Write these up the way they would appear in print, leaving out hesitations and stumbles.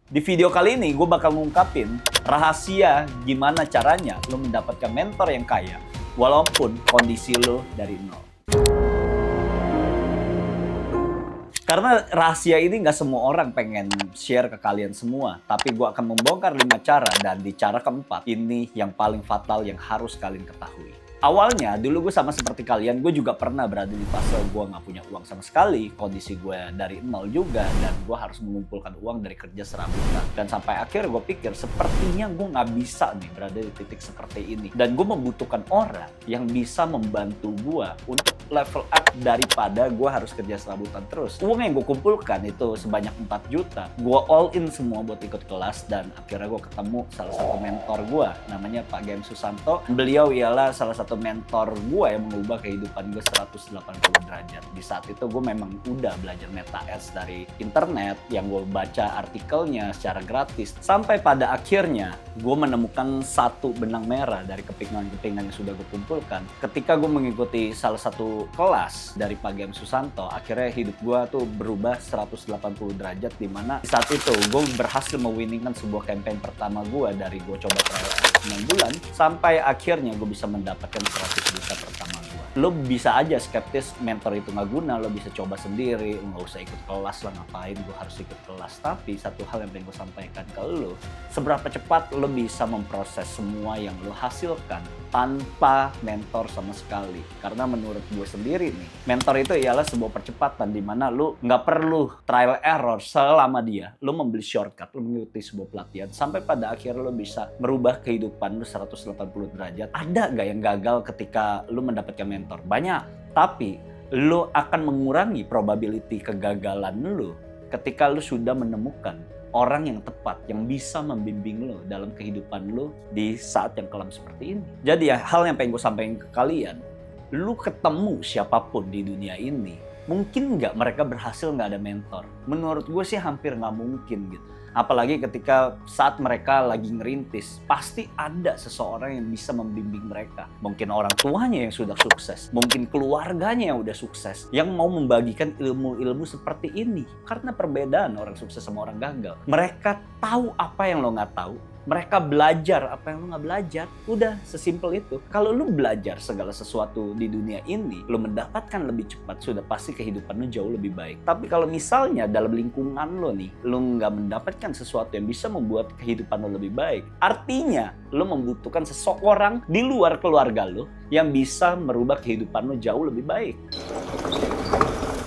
Di video kali ini gue bakal ngungkapin rahasia gimana caranya lo mendapatkan mentor yang kaya walaupun kondisi lo dari nol. Karena rahasia ini nggak semua orang pengen share ke kalian semua, tapi gue akan membongkar 5 cara, dan di cara keempat ini yang paling fatal yang harus kalian ketahui. Awalnya, dulu gue sama seperti kalian, gue juga pernah berada di fase gue nggak punya uang sama sekali, kondisi gue dari nol juga, dan gue harus mengumpulkan uang dari kerja serabutan. Dan sampai akhir gue pikir, sepertinya gue nggak bisa nih berada di titik seperti ini. Dan gue membutuhkan orang yang bisa membantu gue untuk level up daripada gue harus kerja serabutan terus. Uang yang gue kumpulkan itu sebanyak 4 juta. Gue all in semua buat ikut kelas, dan akhirnya gue ketemu salah satu mentor gue, namanya Pak Gem Susanto. Beliau ialah salah satu mentor gue yang mengubah kehidupan gue 180 derajat. Di saat itu gue memang udah belajar Meta Ads dari internet, yang gue baca artikelnya secara gratis. Sampai pada akhirnya gue menemukan satu benang merah dari kepingan-kepingan yang sudah gue kumpulkan. Ketika gue mengikuti salah satu kelas dari Pak Gem Susanto, akhirnya hidup gue tuh berubah 180 derajat, dimana di saat itu gue berhasil mewinningkan sebuah campaign pertama gue dari gue coba trial 9 bulan sampai akhirnya gue bisa mendapatkan 100 juta pertama gue. Lo bisa aja skeptis mentor itu nggak guna, lo bisa coba sendiri, nggak usah ikut kelas lah, ngapain gue harus ikut kelas. Tapi satu hal yang pengen gue sampaikan ke lo, seberapa cepat lo bisa memproses semua yang lo hasilkan tanpa mentor sama sekali. Karena menurut gue sendiri nih, mentor itu ialah sebuah percepatan di mana lo nggak perlu trial error selama dia. Lo membeli shortcut, lo mengikuti sebuah pelatihan, sampai pada akhirnya lo bisa merubah kehidupan lo 180 derajat. Ada nggak yang gagal ketika lo mendapatkan mentor? Banyak. Tapi lo akan mengurangi probability kegagalan lo ketika lo sudah menemukan orang yang tepat yang bisa membimbing lo dalam kehidupan lo di saat yang kelam seperti ini. Jadi ya, hal yang pengen gue sampaikan ke kalian, lo ketemu siapapun di dunia ini, mungkin nggak mereka berhasil nggak ada mentor? Menurut gue sih hampir nggak mungkin gitu. Apalagi ketika saat mereka lagi ngerintis, pasti ada seseorang yang bisa membimbing mereka. Mungkin orang tuanya yang sudah sukses, mungkin keluarganya yang udah sukses, yang mau membagikan ilmu-ilmu seperti ini. Karena perbedaan orang sukses sama orang gagal. Mereka tahu apa yang lo nggak tahu. Mereka belajar apa yang lo nggak belajar. Udah, sesimpel itu. Kalau lo belajar segala sesuatu di dunia ini, lo mendapatkan lebih cepat, sudah pasti kehidupan lo jauh lebih baik. Tapi kalau misalnya dalam lingkungan lo nih, lo nggak mendapatkan sesuatu yang bisa membuat kehidupan lo lebih baik, artinya lo membutuhkan seseorang di luar keluarga lo yang bisa merubah kehidupan lo jauh lebih baik.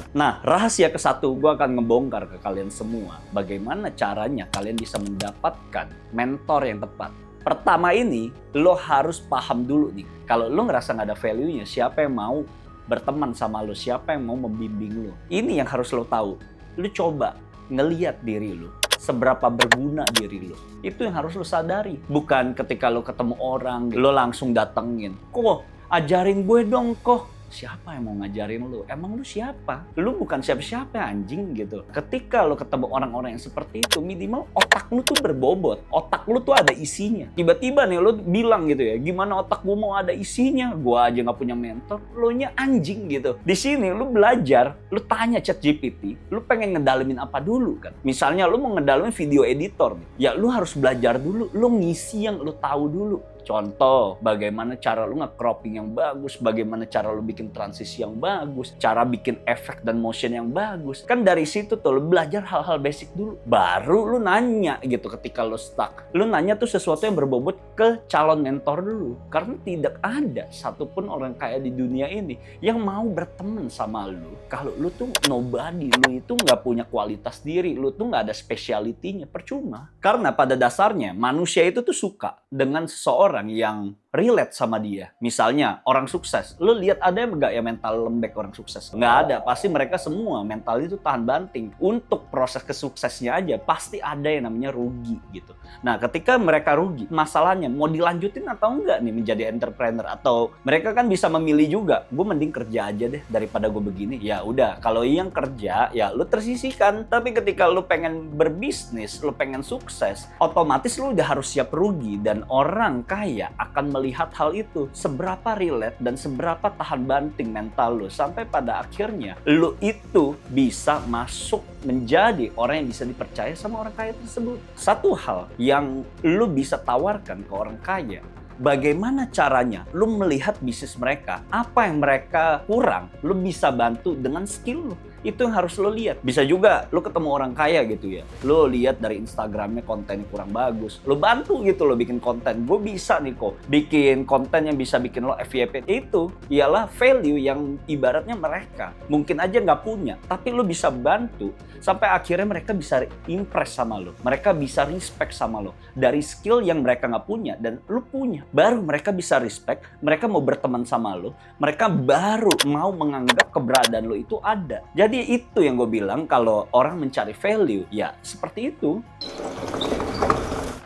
Nah, rahasia ke-1 gue akan ngebongkar ke kalian semua. Bagaimana caranya kalian bisa mendapatkan mentor yang tepat. Pertama ini, lo harus paham dulu nih. Kalau lo ngerasa gak ada value-nya, siapa yang mau berteman sama lo? Siapa yang mau membimbing lo? Ini yang harus lo tahu. Lo coba ngeliat diri lo. Seberapa berguna diri lo. Itu yang harus lo sadari. Bukan ketika lo ketemu orang, lo langsung datengin. Kok, ajarin gue dong kok. Siapa yang mau ngajarin lu? Emang lu siapa? Lu bukan siapa-siapa anjing gitu. Ketika lu ketemu orang-orang yang seperti itu, minimal otak lu tuh berbobot. Otak lu tuh ada isinya. Tiba-tiba nih lu bilang gitu ya, gimana otak gua mau ada isinya? Gua aja gak punya mentor, lu nya anjing gitu. Di sini lu belajar, lu tanya ChatGPT, lu pengen ngedalemin apa dulu kan? Misalnya lu mau ngedalemin video editor nih. Ya lu harus belajar dulu, lu ngisi yang lu tahu dulu. Contoh, bagaimana cara lu nge-cropping yang bagus, bagaimana cara lu bikin transisi yang bagus, cara bikin efek dan motion yang bagus. Kan dari situ tuh lu belajar hal-hal basic dulu. Baru lu nanya gitu ketika lu stuck. Lu nanya tuh sesuatu yang berbobot ke calon mentor dulu. Karena tidak ada satupun orang kaya di dunia ini yang mau berteman sama lu. Kalau lu tuh nobody, lu itu nggak punya kualitas diri, lu tuh nggak ada speciality-nya, percuma. Karena pada dasarnya manusia itu tuh suka dengan seseorang yang relate sama dia. Misalnya orang sukses, lu lihat ada nggak ya mental lembek orang sukses? Nggak ada. Pasti mereka semua mental itu tahan banting. Untuk proses kesuksesnya aja pasti ada yang namanya rugi gitu. Nah, ketika mereka rugi, masalahnya mau dilanjutin atau enggak nih menjadi entrepreneur? Atau mereka kan bisa memilih juga, gue mending kerja aja deh daripada gue begini. Ya udah, kalau yang kerja ya lu tersisihkan. Tapi ketika lu pengen berbisnis, lu pengen sukses, otomatis lu udah harus siap rugi. Dan orang kaya kaya akan melihat hal itu. Seberapa relate dan seberapa tahan banting mental lo. Sampai pada akhirnya lo itu bisa masuk menjadi orang yang bisa dipercaya sama orang kaya tersebut. Satu hal yang lo bisa tawarkan ke orang kaya, bagaimana caranya lu melihat bisnis mereka, apa yang mereka kurang, lu bisa bantu dengan skill lu. Itu yang harus lo lihat. Bisa juga lo ketemu orang kaya gitu ya, lo lihat dari Instagramnya kontennya kurang bagus, lo bantu gitu lo bikin konten. Gue bisa nih kok bikin konten yang bisa bikin lo FYP. Itu ialah value yang ibaratnya mereka mungkin aja nggak punya, tapi lo bisa bantu sampai akhirnya mereka bisa impress sama lo, mereka bisa respect sama lo dari skill yang mereka nggak punya dan lo punya. Baru mereka bisa respect, mereka mau berteman sama lo, mereka baru mau menganggap keberadaan lo itu ada. Jadi itu yang gue bilang, kalau orang mencari value, ya seperti itu.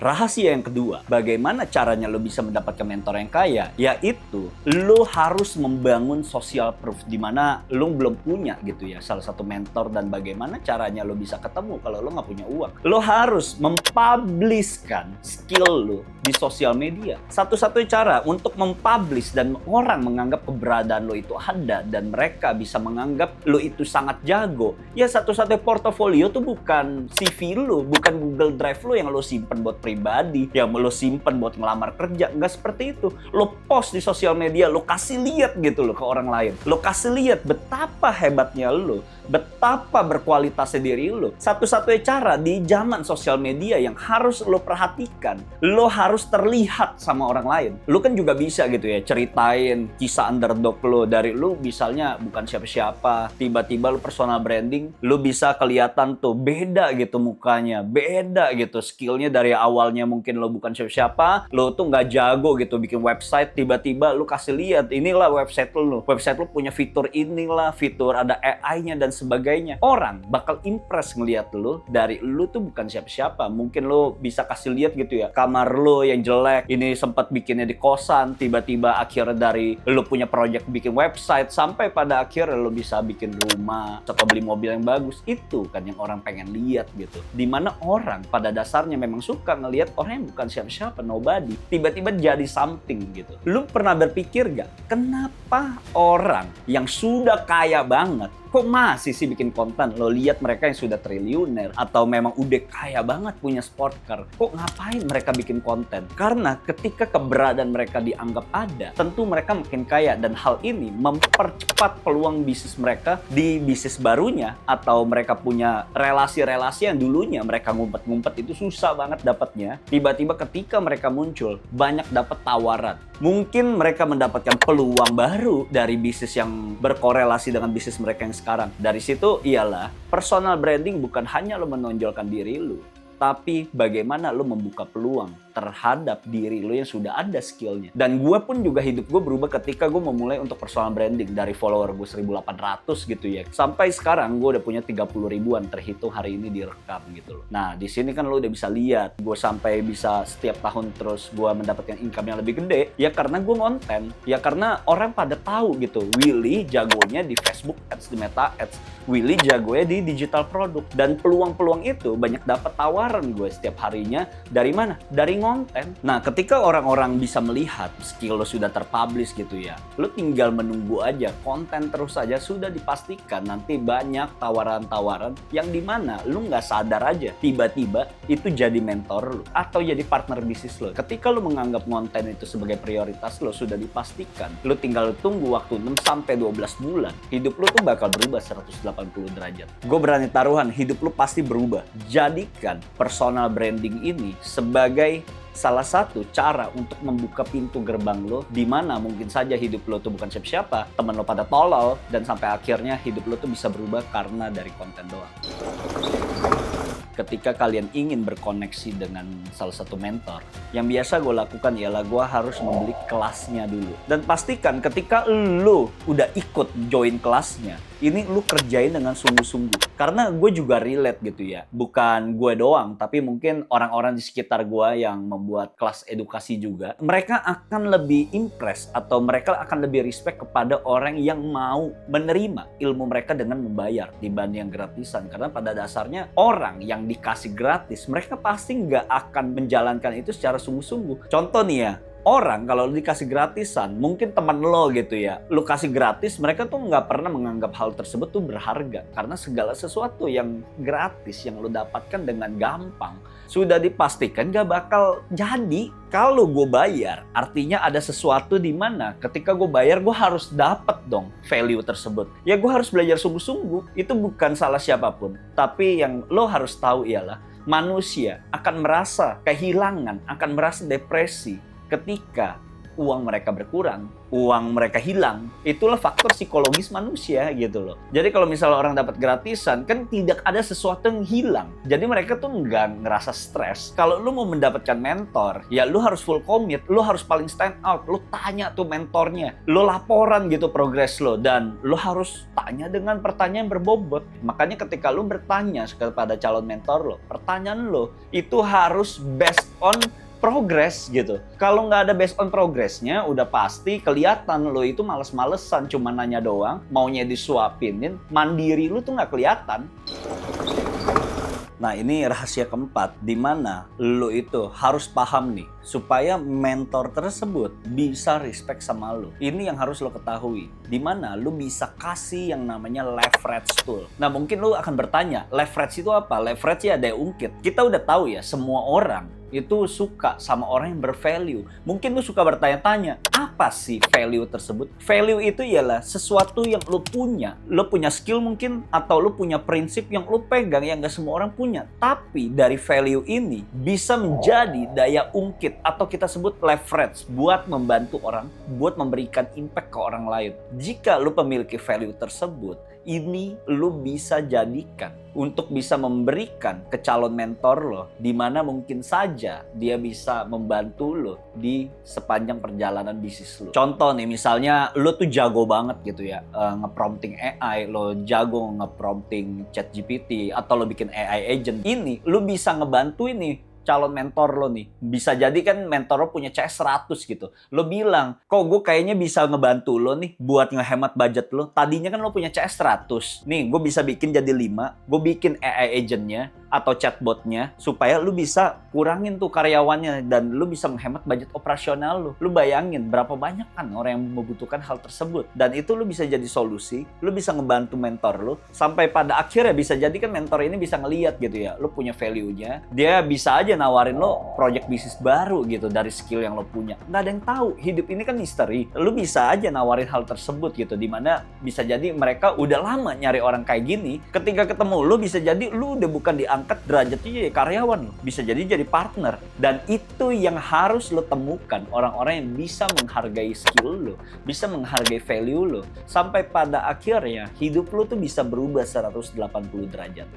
Rahasia yang kedua, bagaimana caranya lo bisa mendapatkan mentor yang kaya? Yaitu, lo harus membangun social proof, di mana lo belum punya gitu ya salah satu mentor, dan bagaimana caranya lo bisa ketemu kalau lo nggak punya uang. Lo harus mempublishkan skill lo di sosial media. Satu-satunya cara untuk mempublish dan orang menganggap keberadaan lo itu ada dan mereka bisa menganggap lo itu sangat jago, ya satu-satunya portofolio tuh bukan CV lo, bukan Google Drive lo yang lo simpen buat pribadi, yang lo simpen buat ngelamar kerja. Nggak seperti itu. Lo post di sosial media, lo kasih lihat gitu lo ke orang lain. Lo kasih lihat betapa hebatnya lo, betapa berkualitasnya diri lo. Satu-satunya cara di zaman sosial media yang harus lo perhatikan, lo harus terlihat sama orang lain. Lo kan juga bisa gitu ya ceritain kisah underdog lo, dari lo misalnya bukan siapa-siapa, tiba-tiba lo personal branding, lo bisa kelihatan tuh beda gitu mukanya, beda gitu skillnya. Dari awalnya mungkin lo bukan siapa-siapa, lo tuh nggak jago gitu bikin website, tiba-tiba lo kasih lihat inilah website lo punya fitur inilah, fitur ada AI-nya dan sebagainya. Orang bakal impress ngelihat lo dari lo tuh bukan siapa-siapa. Mungkin lo bisa kasih lihat gitu ya kamar lo yang jelek, ini sempat bikinnya di kosan, tiba-tiba akhirnya dari lo punya project bikin website sampai pada akhirnya lo bisa bikin rumah atau beli mobil yang bagus. Itu kan yang orang pengen lihat gitu, dimana orang pada dasarnya memang suka ngelihat orang yang bukan siapa-siapa, nobody, tiba-tiba jadi something gitu. Lu pernah berpikir gak, kenapa orang yang sudah kaya banget kok masih sih bikin konten? Lo lihat mereka yang sudah triliuner atau memang udah kaya banget punya sport car, kok ngapain mereka bikin konten? Karena ketika keberadaan mereka dianggap ada, tentu mereka makin kaya, dan hal ini mempercepat peluang bisnis mereka di bisnis barunya, atau mereka punya relasi-relasi yang dulunya mereka ngumpet-ngumpet itu susah banget dapatnya. Tiba-tiba ketika mereka muncul, banyak dapat tawaran. Mungkin mereka mendapatkan peluang baru dari bisnis yang berkorelasi dengan bisnis mereka yang sekarang. Dari situ ialah personal branding bukan hanya lo menonjolkan diri lo, tapi bagaimana lo membuka peluang terhadap diri lo yang sudah ada skillnya. Dan gue pun juga hidup gue berubah ketika gue memulai untuk personal branding. Dari follower gue 1.800 gitu ya, sampai sekarang gue udah punya 30 ribuan terhitung hari ini direkam gitu loh. Nah di sini kan lo udah bisa lihat gue sampai bisa setiap tahun terus gue mendapatkan income yang lebih gede, ya karena gue ngonten, ya karena orang pada tahu gitu Willy jagonya di Facebook Ads, di Meta Ads, Willy jagonya di digital produk. Dan peluang-peluang itu banyak dapat tawaran gue setiap harinya. Dari mana? Dari konten. Nah, ketika orang-orang bisa melihat skill lo sudah terpublish gitu ya, lo tinggal menunggu aja, konten terus aja, sudah dipastikan nanti banyak tawaran-tawaran yang dimana lo nggak sadar aja, tiba-tiba itu jadi mentor lo atau jadi partner bisnis lo. Ketika lo menganggap konten itu sebagai prioritas lo, sudah dipastikan, lo tinggal tunggu waktu 6-12 bulan, hidup lo tuh bakal berubah 180 derajat. Gue berani taruhan, hidup lo pasti berubah. Jadikan personal branding ini sebagai salah satu cara untuk membuka pintu gerbang lo, di mana mungkin saja hidup lo tuh bukan siapa-siapa, temen lo pada tolol, dan sampai akhirnya hidup lo tuh bisa berubah karena dari konten doang. Ketika kalian ingin berkoneksi dengan salah satu mentor, yang biasa gue lakukan ialah gue harus membeli kelasnya dulu. Dan pastikan ketika lo udah ikut join kelasnya, ini lu kerjain dengan sungguh-sungguh. Karena gue juga relate gitu ya. Bukan gue doang, tapi mungkin orang-orang di sekitar gue yang membuat kelas edukasi juga. Mereka akan lebih impress atau mereka akan lebih respect kepada orang yang mau menerima ilmu mereka dengan membayar dibanding yang gratisan. Karena pada dasarnya orang yang dikasih gratis, mereka pasti nggak akan menjalankan itu secara sungguh-sungguh. Contoh nih ya, Orang kalau lu dikasih gratisan, mungkin teman lo gitu ya, lu kasih gratis, mereka tuh nggak pernah menganggap hal tersebut tuh berharga. Karena segala sesuatu yang gratis, yang lu dapatkan dengan gampang, sudah dipastikan gak bakal jadi. Kalau gue bayar, artinya ada sesuatu di mana ketika gue bayar, gue harus dapat dong value tersebut. Ya gue harus belajar sungguh-sungguh, itu bukan salah siapapun. Tapi yang lo harus tahu ialah, manusia akan merasa kehilangan, akan merasa depresi ketika uang mereka berkurang, uang mereka hilang. Itulah faktor psikologis manusia gitu loh. Jadi kalau misalnya orang dapat gratisan, kan tidak ada sesuatu yang hilang. Jadi mereka tuh nggak ngerasa stres. Kalau lu mau mendapatkan mentor, ya lu harus full commit, lu harus paling stand out. Lu tanya tuh mentornya, lu laporan gitu progres lo, dan lu harus tanya dengan pertanyaan berbobot. Makanya ketika lu bertanya kepada calon mentor lo, pertanyaan lo itu harus based on progress gitu. Kalau nggak ada based on progressnya, udah pasti kelihatan lo itu males-malesan, cuma nanya doang, maunya disuapinin, mandiri lu tuh nggak kelihatan. Nah, ini rahasia keempat, di mana lo itu harus paham nih, supaya mentor tersebut bisa respect sama lo. Ini yang harus lo ketahui, di mana lo bisa kasih yang namanya leverage tool. Nah, mungkin lo akan bertanya, leverage itu apa? Leverage ya daya ungkit. Kita udah tahu ya, semua orang itu suka sama orang yang bervalue. Mungkin lu suka bertanya-tanya, apa sih value tersebut? Value itu ialah sesuatu yang lu punya. Lu punya skill mungkin, atau lu punya prinsip yang lu pegang yang gak semua orang punya. Tapi dari value ini bisa menjadi daya ungkit, atau kita sebut leverage, buat membantu orang, buat memberikan impact ke orang lain. Jika lu memiliki value tersebut, ini lu bisa jadikan untuk bisa memberikan ke calon mentor lo, di mana mungkin saja dia bisa membantu lo di sepanjang perjalanan bisnis lo. Contoh nih, misalnya lo tuh jago banget gitu ya, nge-prompting AI, lo jago nge-prompting ChatGPT, atau lo bikin AI agent. Ini lo bisa ngebantu ini calon mentor lo nih. Bisa jadi kan mentor lo punya CS 100 gitu. Lo bilang, kok gue kayaknya bisa ngebantu lo nih buat ngehemat budget lo. Tadinya kan lo punya CS 100. Nih, gue bisa bikin jadi 5. Gue bikin AI agentnya atau chatbotnya supaya lu bisa kurangin tuh karyawannya dan lu bisa menghemat budget operasional lu. Lu bayangin berapa banyak kan orang yang membutuhkan hal tersebut, dan itu lu bisa jadi solusi, lu bisa ngebantu mentor lu sampai pada akhirnya bisa jadi kan mentor ini bisa ngelihat gitu ya, lu punya value-nya, dia bisa aja nawarin lo project bisnis baru gitu dari skill yang lo punya. Nggak ada yang tahu, hidup ini kan misteri. Lu bisa aja nawarin hal tersebut gitu, dimana bisa jadi mereka udah lama nyari orang kayak gini, ketika ketemu lu bisa jadi lu udah bukan diangkat derajatnya jadi karyawan lo, bisa jadi partner. Dan itu yang harus lo temukan, orang-orang yang bisa menghargai skill lo, bisa menghargai value lo, sampai pada akhirnya hidup lo tuh bisa berubah 180 derajat.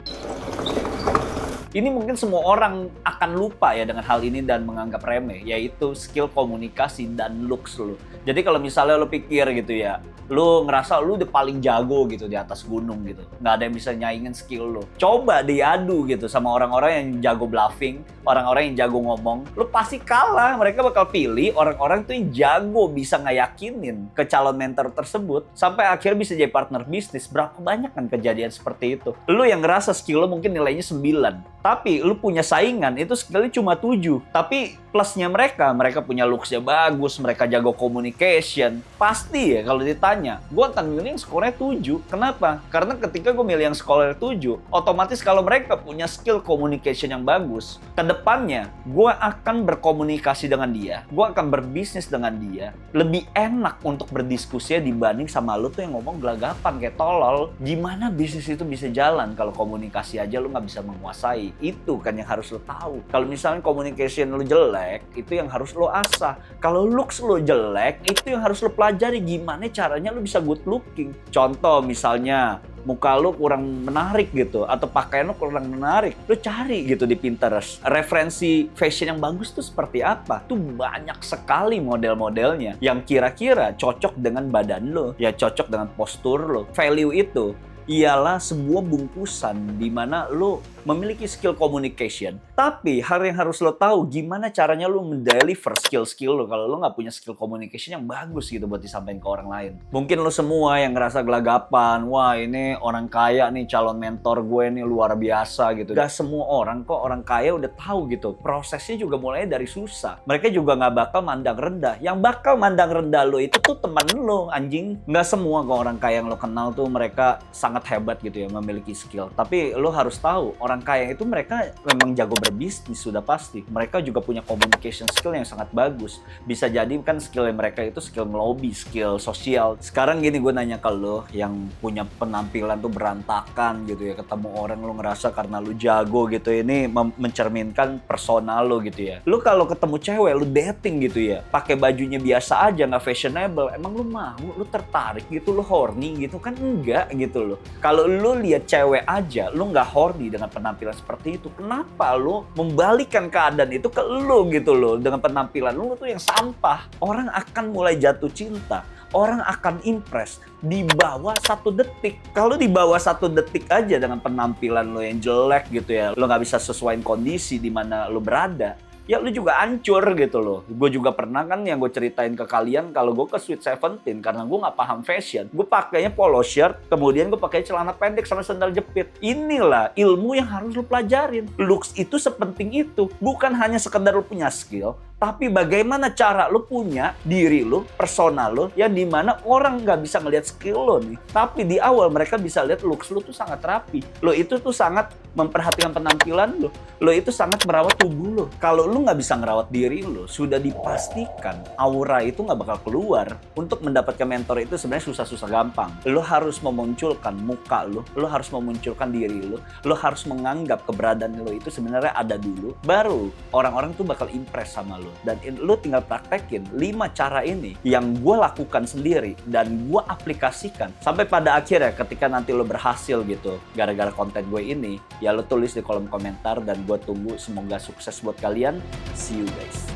Ini mungkin semua orang akan lupa ya dengan hal ini dan menganggap remeh, yaitu skill komunikasi dan looks lo. Jadi kalau misalnya lo pikir gitu ya, lo ngerasa lo udah paling jago gitu di atas gunung gitu, nggak ada yang bisa nyaingin skill lo. Coba diadu gitu sama orang-orang yang jago bluffing, orang-orang yang jago ngomong, lo pasti kalah. Mereka bakal pilih orang-orang tuh yang jago bisa ngeyakinin ke calon mentor tersebut, sampai akhirnya bisa jadi partner bisnis. Berapa banyak kan kejadian seperti itu. Lo yang ngerasa skill lo mungkin nilainya 9, tapi lu punya saingan itu skillnya cuma 7. Tapi plusnya mereka punya looks-nya bagus, mereka jago communication. Pasti ya kalau ditanya, gue akan milih yang skornya 7. Kenapa? Karena ketika gue milih yang skornya 7, otomatis kalau mereka punya skill communication yang bagus, kedepannya gue akan berkomunikasi dengan dia, gue akan berbisnis dengan dia, lebih enak untuk berdiskusi dibanding sama lu tuh yang ngomong gelagapan kayak tolol. Gimana bisnis itu bisa jalan kalau komunikasi aja lu nggak bisa menguasai? Itu kan yang harus lo tahu. Kalau misalnya communication lo jelek, itu yang harus lo asah. Kalau looks lo jelek, itu yang harus lo pelajari gimana caranya lo bisa good looking. Contoh misalnya muka lo kurang menarik gitu, atau pakaian lo kurang menarik, lo cari gitu di Pinterest referensi fashion yang bagus tuh seperti apa. Tuh banyak sekali model-modelnya yang kira-kira cocok dengan badan lo, ya cocok dengan postur lo. Value itu ialah sebuah bungkusan di mana lo memiliki skill communication. Tapi hal yang harus lo tahu, gimana caranya lo mendeliver skill-skill lo kalau lo nggak punya skill communication yang bagus gitu buat disampaikan ke orang lain. Mungkin lo semua yang ngerasa gelagapan, wah ini orang kaya nih, calon mentor gue nih luar biasa gitu. Gak semua orang kok, orang kaya udah tahu gitu. Prosesnya juga mulai dari susah. Mereka juga nggak bakal mandang rendah. Yang bakal mandang rendah lo itu tuh teman lo, anjing. Nggak semua kok orang kaya yang lo kenal tuh mereka sangat hebat gitu ya, memiliki skill. Tapi lo harus tahu, orang kaya itu mereka memang jago berbisnis sudah pasti. Mereka juga punya communication skill yang sangat bagus. Bisa jadi kan skill mereka itu skill melobi, skill sosial. Sekarang gini, gue nanya ke lo yang punya penampilan tuh berantakan gitu ya, ketemu orang lo ngerasa karena lo jago gitu, ini mencerminkan personal lo gitu ya. Lo kalau ketemu cewek, lo dating gitu ya, pakai bajunya biasa aja, nggak fashionable, emang lo mau, lo tertarik gitu, lo horny gitu kan? Enggak gitu loh. Kalau lo lihat cewek aja, lo nggak horny dengan penampilan seperti itu, kenapa lo membalikkan keadaan itu ke lo gitu loh, dengan penampilan lo tuh yang sampah? Orang akan mulai jatuh cinta, orang akan impress di bawah 1 detik. Kalau di bawah 1 detik aja dengan penampilan lo yang jelek gitu ya, lo nggak bisa sesuaiin kondisi di mana lo berada, ya lu juga hancur gitu loh. Gue juga pernah kan yang gue ceritain ke kalian, kalau gue ke Sweet Seventeen karena gue nggak paham fashion, gue pakainya polo shirt, kemudian gue pakai celana pendek sama sandal jepit. Inilah ilmu yang harus lu pelajarin. Looks itu sepenting itu, bukan hanya sekedar lu punya skill, tapi bagaimana cara lu punya diri lu, persona lu, yang dimana orang nggak bisa ngelihat skill lo nih, tapi di awal mereka bisa lihat looks lu tuh sangat rapi, lo itu tuh sangat memperhatikan penampilan lo itu sangat merawat tubuh lo. Kalau lu nggak bisa ngerawat diri lo, sudah dipastikan aura itu nggak bakal keluar. Untuk mendapatkan mentor itu sebenarnya susah-susah gampang. Lo harus memunculkan muka lo harus memunculkan diri lo harus menganggap keberadaan lo itu sebenarnya ada dulu, baru orang-orang tuh bakal impress sama lo. Dan lo tinggal praktekin 5 cara ini yang gue lakukan sendiri dan gue aplikasikan sampai pada akhirnya ketika nanti lo berhasil gitu gara-gara konten gue ini, ya lo tulis di kolom komentar dan gue tunggu. Semoga sukses buat kalian. See you guys.